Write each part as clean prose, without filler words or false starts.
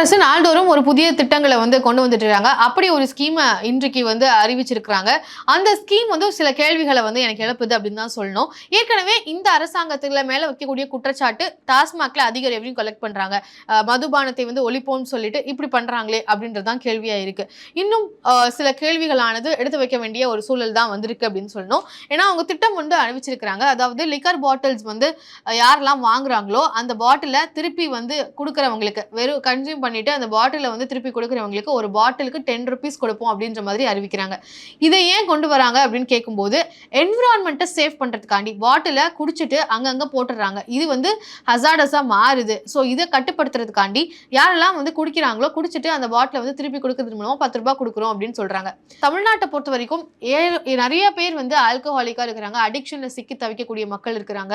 அரசு நாள்தோறும் ஒரு புதிய திட்டங்களை வந்து கொண்டு வந்துட்டு இருக்காங்க. அப்படி ஒரு ஸ்கீமை இன்றைக்கு வந்து அறிவிச்சிருக்கிறாங்க. அந்த ஸ்கீம் வந்து சில கேள்விகளை வந்து எனக்கு எழுப்புது அப்படின்னு தான் சொல்லணும். ஏற்கனவே இந்த அரசாங்கத்துல மேல வைக்கக்கூடிய குற்றச்சாட்டு, டாஸ்மாக்ல அதிக ரெவன்யூ கலெக்ட் பண்றாங்க, மதுபானத்தை வந்து ஒழிப்போம்னு சொல்லிட்டு இப்படி பண்றாங்களே அப்படின்றதுதான் கேள்வியா இருக்கு. இன்னும் சில கேள்விகளானது எடுத்து வைக்க வேண்டிய ஒரு சூழல் தான் வந்திருக்கு அப்படின்னு சொல்லணும். ஏன்னா அவங்க திட்டம் வந்து அறிவிச்சிருக்கிறாங்க. அதாவது லிக்கர் பாட்டில்ஸ் வந்து யாரெல்லாம் வாங்குறாங்களோ அந்த பாட்டில திருப்பி வந்து கொடுக்குறவங்களுக்கு, வெறும் கன்சியூம் பண்ணிட்டு அந்த பாட்டில வந்து திருப்பி கொடுக்குறவங்களுக்கு ஒரு பாட்டிலுக்கு 10 rupees கொடுப்போம் அப்படின்ற மாதிரி அறிவிக்கிறாங்க. இதை ஏன் கொண்டு வராங்க அப்படின்னு கேட்கும்போது, என்விரான்மெண்ட்டை சேவ் பண்றதுக்காண்டி பாட்டில குடிச்சிட்டு அங்கங்க போட்டுறாங்க. இது வந்து ஹசார்டஸா மாறுது. ஸோ இதை கட்டுப்படுத்துறதுக்காண்டி யாரெல்லாம் வந்து குடிக்கிறாங்களோ, குடிச்சிட்டு அந்த பாட்டில வந்து திருப்பி கொடுக்கறது மூலமா 10 ரூபாய் கொடுக்குறோம் அப்படின்னு சொல்றாங்க. தமிழ்நாட்டை பொறுத்த வரைக்கும் நிறைய பேர் வந்து ஆல்கஹாலிக்கா இருக்கிறாங்க, அடிக்ஷன்ல சிக்கி தவிக்கக்கூடிய மக்கள் இருக்கிறாங்க.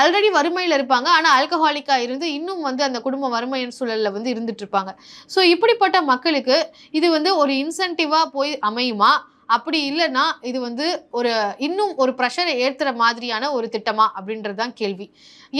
ஆல்ரெடி வறுமையில இருப்பாங்க, ஆனா ஆல்கஹாலிக்கா இருந்து இன்னும் வந்து அந்த குடும்ப வறுமையின் சூழல்ல வந்து இருந்துட்டு இருப்பாங்க. ஸோ இப்படிப்பட்ட மக்களுக்கு இது வந்து ஒரு இன்சென்டிவா போய் அமையுமா? அப்படி இல்லைன்னா இது வந்து ஒரு இன்னும் ஒரு ப்ரெஷரை ஏற்றுற மாதிரியான ஒரு திட்டமா அப்படின்றது தான் கேள்வி.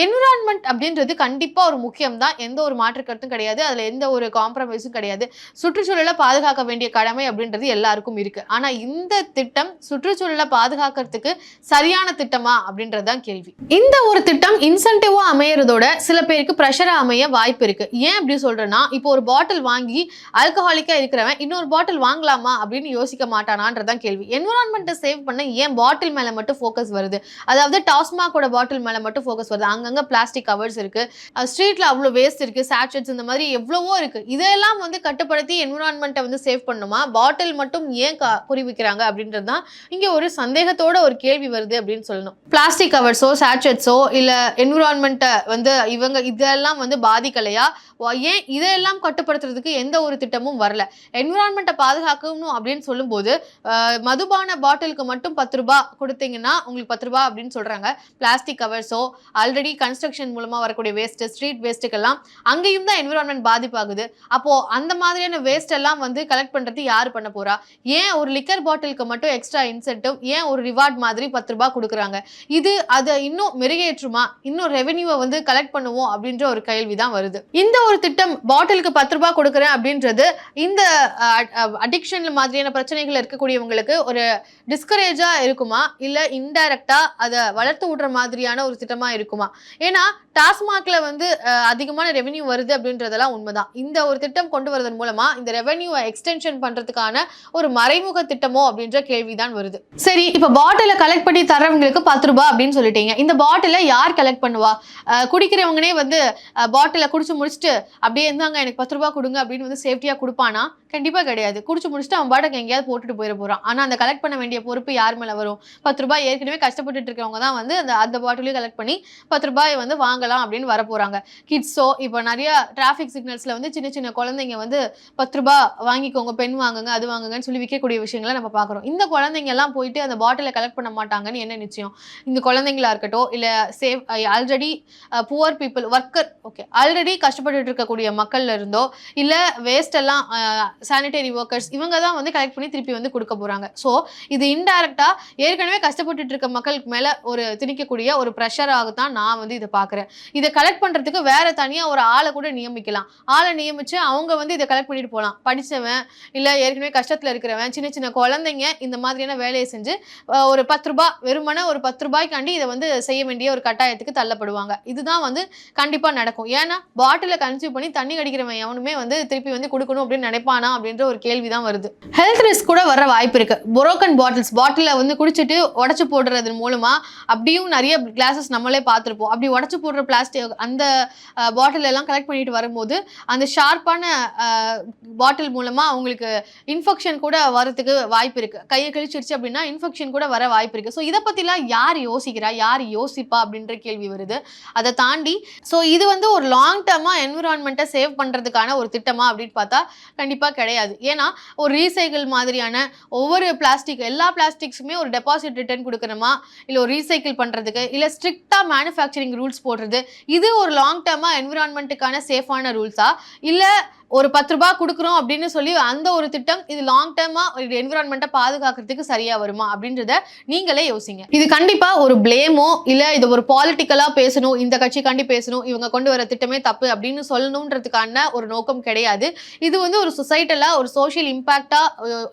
என்விரான்மெண்ட் அப்படின்றது கண்டிப்பா ஒரு முக்கியம் தான், எந்த ஒரு மாற்று கருத்தும் கிடையாது, அதுல எந்த ஒரு காம்ப்ரமைஸும் கிடையாது. சுற்றுச்சூழலை பாதுகாக்க வேண்டிய கடமை அப்படின்றது எல்லாருக்கும் இருக்கு. ஆனா இந்த திட்டம் சுற்றுச்சூழலை பாதுகாக்கிறதுக்கு சரியான திட்டமா அப்படின்றது தான் கேள்வி. இந்த ஒரு திட்டம் இன்சென்டிவா அமையறதோட சில பேருக்கு ப்ரெஷரா அமைய வாய்ப்பு இருக்கு. ஏன் அப்படி சொல்றேன்னா, இப்போ ஒரு பாட்டில் வாங்கி ஆல்கஹாலிக்கா இருக்கிறவன் இன்னொரு பாட்டில் வாங்கலாமா அப்படின்னு யோசிக்க மாட்டானான்றதான் கேள்வி. என்விரான்மெண்ட்டை சேவ் பண்ண ஏன் பாட்டில் மேல மட்டும் ஃபோக்கஸ் வருது? அதாவது டாஸ்மாகோட பாட்டில் மேல மட்டும் ஃபோக்கஸ் வருது. அங்கங்க பிளாஸ்டிக் கவர்ஸ் இருக்கு, ஸ்ட்ரீட்ல அவ்வளோ வேஸ்ட் இருக்கு, சாட்செட்ஸ், இந்த மாதிரி எவ்வளவோ இருக்கு. இதெல்லாம் வந்து கட்டுப்படுத்தி என்விரான்மெண்ட்டை வந்து சேவ் பண்ணுமா? பாட்டில் மட்டும் ஏன் குறிவிக்கிறாங்க அப்படின்றது தான் இங்க ஒரு சந்தேகத்தோட ஒரு கேள்வி வருது அப்படின்னு சொல்லணும். பிளாஸ்டிக் கவர்ஸோ சாட்செட்ஸோ இல்ல என்விரான்மெண்ட்டை வந்து இவங்க இதெல்லாம் வந்து பாதிக்கலையா? ஏன் இதெல்லாம் கட்டுப்படுத்துறதுக்கு எந்த ஒரு திட்டமும் வரல? என்விரான்மெண்ட்டை பாதுகாக்கணும் அப்படின்னு சொல்லும்போது மதுபான பாட்டிலுக்கு மட்டும் 10 ரூபாய் கொடுத்தீங்கன்னா உங்களுக்கு 10 ரூபாய் அப்படின்னு சொல்றாங்க. பிளாஸ்டிக் கவர்ஸோ ஆல்ரெடி கன்ஸ்ட்ரக்ஷன் மூலமா வரக்கூடிய வேஸ்ட், ஸ்ட்ரீட் வேஸ்ட்டுக்கெல்லாம் அங்கேயும் தான் என்விரான்மெண்ட் பாதிப்பாகுது. அப்போ அந்த மாதிரியான வேஸ்ட் எல்லாம் வந்து கலெக்ட் பண்றது யாரு பண்ண போறா? ஏன் ஒரு லிக்கர் பாட்டிலுக்கு மட்டும் எக்ஸ்ட்ரா இன்சென்டிவ், ஏன் ஒரு ரிவார்ட் மாதிரி 10 ரூபாய் கொடுக்குறாங்க? இது அதை இன்னும் மெருகேற்றுமா? இன்னும் ரெவென்யூவை வந்து கலெக்ட் பண்ணுவோம் அப்படின்ற ஒரு கேள்வி தான் வருது. இந்த ஒரு திட்டம் பாட்டிலுக்கு 10 ரூபாய் கொடுக்குறேன் அப்படின்றது இந்த அடிக்ஷன் மாதிரியான பிரச்சனைகள் இருக்கக்கூடியவங்களுக்கு ஒரு டிஸ்கரேஜா இருக்குமா, இல்ல இன்டைரக்டா அதை வளர்த்து விடுற மாதிரியான ஒரு திட்டமா இருக்குமா? ஏன்னா டாஸ்மாக்ல வந்து அதிகமான ரெவென்யூ வருது அப்படின்றதெல்லாம் உண்மைதான். இந்த ஒரு திட்டம் கொண்டு வரதன் மூலமா இந்த ரெவென்யூவை எக்ஸ்டென்ஷன் பண்றதுக்கான ஒரு மறைமுக திட்டமோ அப்படின்ற கேள்விதான் வருது. சரி, இப்ப பாட்டில கலெக்ட் பண்ணி தரவங்களுக்கு 10 ரூபாய் அப்படின்னு சொல்லிட்டீங்க. இந்த பாட்டில யார் கலெக்ட் பண்ணுவா? குடிக்கிறவங்களே வந்து பாட்டில குடிச்சு முடிச்சுட்டு அப்படியே இருந்தாங்க எனக்கு 10 ரூபாய் கொடுங்க அப்படின்னு வந்து சேஃப்டியா கொடுப்பானா? கண்டிப்பா கிடையாது. குடிச்சு முடிச்சுட்டு அவன் பாட்டுக்கு எங்கேயாவது போட்டுட்டு போயிட போறான். ஆனா அந்த கலெக்ட் பண்ண வேண்டிய பொறுப்பு யார் மேல வரும்? 10 ரூபாய் ஏற்கனவே கஷ்டப்பட்டு இருக்கவங்க தான் வந்து அந்த பாட்டிலையும் கலெக்ட் பண்ணி 10 ரூபாய் வந்து வாங்கலாம் அப்படின்னு வர போறாங்க. கிட்ஸோ இப்போ நிறைய டிராஃபிக் சிக்னல்ஸ்ல வந்து சின்ன சின்ன குழந்தைங்க வந்து 10 ரூபாய் வாங்கிக்கோங்க, பெண் வாங்குங்க, அது வாங்குங்கன்னு சொல்லி விற்கக்கூடிய விஷயங்களை நம்ம பார்க்குறோம். இந்த குழந்தைங்க எல்லாம் போயிட்டு அந்த பாட்டிலை கலெக்ட் பண்ண மாட்டாங்கன்னு என்ன நிச்சயம்? இந்த குழந்தைங்களா இருக்கட்டும், இல்ல save already poor people, worker, okay, already கஷ்டப்பட்டு இருக்கக்கூடிய மக்கள்ல இருந்தோ இல்ல வேஸ்ட் எல்லாம் சானிடரி ஒர்க்கர்ஸ், இவங்க தான் வந்து கலெக்ட் பண்ணி திருப்பி வந்து கொடுக்க போறாங்க. ஸோ இது இன்டைரக்டா ஏற்கனவே கஷ்டப்பட்டு இருக்க மக்களுக்கு மேல ஒரு திணிக்கக்கூடிய ஒரு ப்ரெஷராகத்தான் நான் வந்து இதை பார்க்குறேன். இதை கலெக்ட் பண்றதுக்கு வேற தனியா ஒரு ஆளை கூட நியமிக்கலாம். ஆளை நியமிச்சு அவங்க வந்து இதை கலெக்ட் பண்ணிட்டு போகலாம். படிச்சவன் இல்ல ஏற்கனவே கஷ்டத்துல இருக்கிறவன், சின்ன சின்ன குழந்தைங்க இந்த மாதிரியான வேலையை செஞ்சு ஒரு 10 ரூபாய், வெறுமனே ஒரு 10 ரூபாய்க்காண்டி இதை வந்து செய்ய வேண்டிய ஒரு கட்டாயத்துக்கு தள்ளப்படுவாங்க. இதுதான் வந்து கண்டிப்பா நடக்கும். ஏன்னா பாட்டில கன்சியூம் பண்ணி தண்ணி அடிக்கிறவன் எவனுமே வந்து திருப்பி வந்து கொடுக்கணும் அப்படின்னு நினைப்பானா அப்படின்ற ஒரு கேள்விதான் வருது. ஹெல்த் ரிஸ்க் கூட வர வாய்ப்பு இருக்கு. புரோக்கன் பாட்டில வந்து குடிச்சிட்டு உடச்சு போடுறது மூலமா அப்படியும் நிறைய கிளாஸஸ் நம்மளே பார்த்துருப்போம். அப்படி உடச்சு போடுற பிளாஸ்டிக் அந்த பாட்டில் எல்லாம் கலெக்ட் பண்ணிட்டு வரும்போது அந்த ஷார்ப்பான பாட்டில் மூலமா அவங்களுக்கு இன்ஃபெக்ஷன் கூட வரதுக்கு வாய்ப்பு இருக்கு. கையை கழிச்சிருச்சு அப்படின்னா இன்ஃபெக்ஷன் கூட வர வாய்ப்பு இருக்கு. ஸோ இதை பத்திலாம் யார் யோசிக்கிறா, யார் யோசிப்பா அப்படின்ற கேள்வி வருது. அதை தாண்டி ஸோ இது வந்து ஒரு லாங் டேர்மா என்விரான்மெண்ட்டை சேவ் பண்றதுக்கான ஒரு திட்டமா அப்படின்னு பார்த்தா கண்டிப்பா கிடையாது. ஏன்னா ஒரு ரீசைக்கிள் மாதிரியான ஒவ்வொரு பிளாஸ்டிக், எல்லா பிளாஸ்டிக்ஸுமே ஒரு டெபாசிட் ரிட்டர்ன் கொடுக்கணுமா, இல்லை ஒரு ரீசைக்கிள் பண்ணுறதுக்கு, இல்லை ஸ்ட்ரிக்டாக மேனுஃபேக்சரிங் ரூல்ஸ் போடுறது, இது ஒரு லாங் டேர்மாக என்விரான்மெண்ட்டுக்கான சேஃபான ரூல்ஸா, இல்லை ஒரு 10 ரூபாய் குடுக்குறோம் அப்படின்னு சொல்லி அந்த ஒரு திட்டம் இது லாங் டர்மா என்விரான்மெண்ட்டை பாதுகாக்கிறதுக்கு சரியா வருமா அப்படின்றத நீங்களே யோசிங்க. இது கண்டிப்பா ஒரு பிளேமோ இல்ல இது ஒரு பாலிட்டிக்கலா பேசணும், இந்த கட்சிக்காண்டி பேசணும், இவங்க கொண்டு வர திட்டமே தப்பு அப்படின்னு சொல்லணுன்றதுக்கான ஒரு நோக்கம் கிடையாது. இது வந்து ஒரு சொசைட்டலா ஒரு சோஷியல் இம்பாக்டா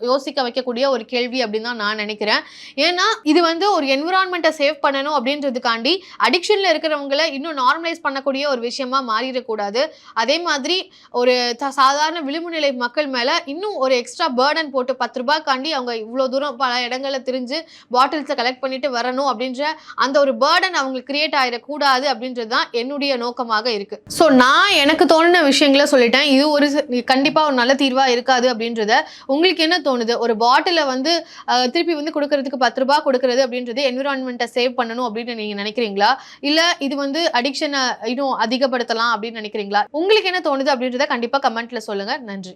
யோசிக்க வைக்கக்கூடிய ஒரு கேள்வி அப்படின்னு தான் நான் நினைக்கிறேன். ஏன்னா இது வந்து ஒரு என்விரான்மெண்ட்டை சேவ் பண்ணணும் அப்படின்றதுக்காண்டி அடிக்ஷன்ல இருக்கிறவங்களை இன்னும் நார்மலைஸ் பண்ணக்கூடிய ஒரு விஷயமா மாறிடக்கூடாது. அதே மாதிரி ஒரு சாதாரண விளிம்பு நிலை மக்கள் மேல இன்னும் ஒரு எக்ஸ்ட்ரா பர்டன் போட்டு 10 ரூபாய்க்காண்டி அவங்க இவ்வளவு தூரம் பல இடங்கள்ல திரிஞ்சு பாட்டில்ஸை கலெக்ட் பண்ணிட்டு வரணும் அப்படின்ற அந்த ஒரு பர்டன் அவங்களுக்கு கிரியேட் ஆயிடக்கூடாது அப்படின்றது தான் என்னுடைய நோக்கமாக இருக்கு. ஸோ நான் எனக்கு தோணுன விஷயங்களை சொல்லிட்டேன். இது ஒரு கண்டிப்பா ஒரு நல்ல தீர்வா இருக்காது அப்படின்றத உங்களுக்கு என்ன தோணுது? ஒரு பாட்டில வந்து திருப்பி வந்து கொடுக்கறதுக்கு 10 ரூபாய் கொடுக்கறது அப்படின்றது என்விரான்மெண்ட்டை சேவ் பண்ணணும் அப்படின்னு நீங்க நினைக்கிறீங்களா? இல்ல இது வந்து அடிக்ஷனை இன்னும் அதிகப்படுத்தலாம் அப்படின்னு நினைக்கிறீங்களா? உங்களுக்கு என்ன தோணுது அப்படின்றத கண்டிப்பா கமெண்ட்ல சொல்லுங்க. நன்றி.